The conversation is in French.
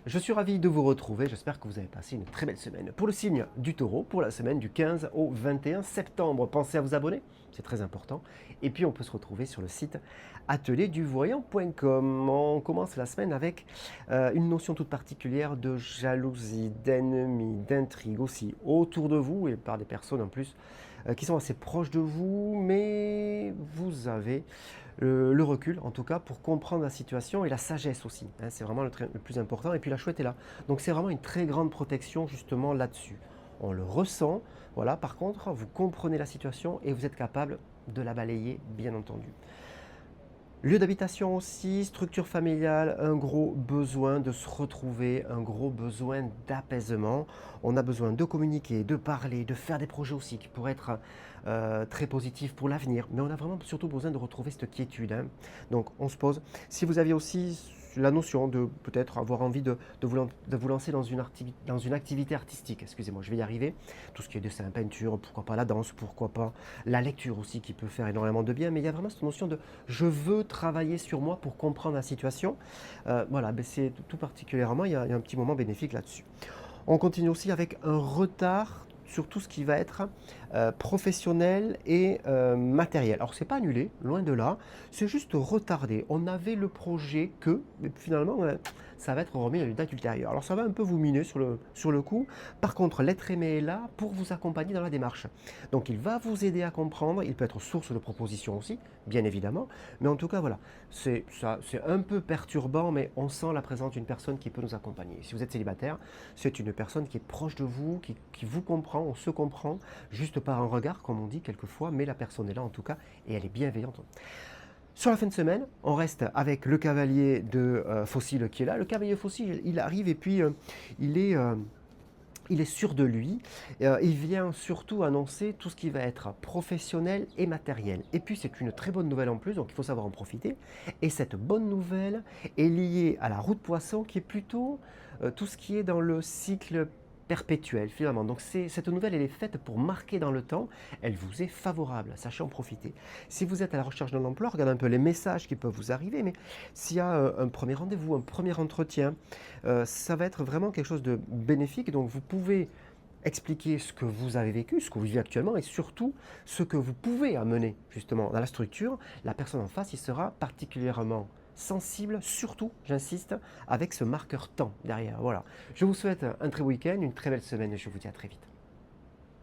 Je suis ravi de vous retrouver, j'espère que vous avez passé une très belle semaine. Pour le signe du Taureau, pour la semaine du 15 au 21 septembre, pensez à vous abonner, c'est très important. Et puis on peut se retrouver sur le site atelierduvoyant.com. On commence la semaine avec une notion toute particulière de jalousie, d'ennemi, d'intrigue aussi autour de vous et par des personnes en plus qui sont assez proches de vous, mais vous avez le recul en tout cas pour comprendre la situation et la sagesse aussi, hein, c'est vraiment le plus important. Et puis la chouette est là, donc c'est vraiment une très grande protection justement là-dessus. On le ressent, voilà. Par contre, vous comprenez la situation et vous êtes capable de la balayer, bien entendu. Lieu d'habitation aussi, structure familiale, un gros besoin de se retrouver, un gros besoin d'apaisement. On a besoin de communiquer, de parler, de faire des projets aussi qui pourraient être très positifs pour l'avenir. Mais on a vraiment surtout besoin de retrouver cette quiétude, hein. Donc on se pose. Si vous aviez aussi la notion de peut-être avoir envie de vous lancer dans une activité artistique, excusez-moi, je vais y arriver, tout ce qui est dessin, peinture, pourquoi pas la danse, pourquoi pas la lecture aussi qui peut faire énormément de bien, mais il y a vraiment cette notion de je veux travailler sur moi pour comprendre la situation. Voilà, ben c'est tout particulièrement, il y a un petit moment bénéfique là-dessus. On continue aussi avec un retard sur tout ce qui va être professionnel et matériel. Alors c'est pas annulé, loin de là, c'est juste retardé. On avait le projet que, mais finalement, ça va être remis à une date ultérieure. Alors ça va un peu vous miner sur le coup. Par contre, l'être aimé est là pour vous accompagner dans la démarche. Donc il va vous aider à comprendre, il peut être source de propositions aussi, bien évidemment. Mais en tout cas, voilà, c'est un peu perturbant, mais on sent la présence d'une personne qui peut nous accompagner. Si vous êtes célibataire, c'est une personne qui est proche de vous, qui vous comprend, on se comprend, juste par un regard, comme on dit quelquefois, mais la personne est là en tout cas, et elle est bienveillante. Sur la fin de semaine, on reste avec le cavalier de fossile qui est là. Le cavalier fossile, il arrive et puis il est... il est sûr de lui, il vient surtout annoncer tout ce qui va être professionnel et matériel. Et puis c'est une très bonne nouvelle en plus, donc il faut savoir en profiter. Et cette bonne nouvelle est liée à la roue de poisson qui est plutôt tout ce qui est dans le cycle perpétuel finalement. Donc cette nouvelle, elle est faite pour marquer dans le temps, elle vous est favorable, sachez en profiter. Si vous êtes à la recherche d'un emploi, regardez un peu les messages qui peuvent vous arriver, mais s'il y a un premier rendez-vous, un premier entretien, ça va être vraiment quelque chose de bénéfique. Donc vous pouvez expliquer ce que vous avez vécu, ce que vous vivez actuellement et surtout ce que vous pouvez amener justement dans la structure. La personne en face, il sera particulièrement sensible, surtout, j'insiste, avec ce marqueur temps derrière. Voilà. Je vous souhaite un très beau week-end, une très belle semaine et je vous dis à très vite.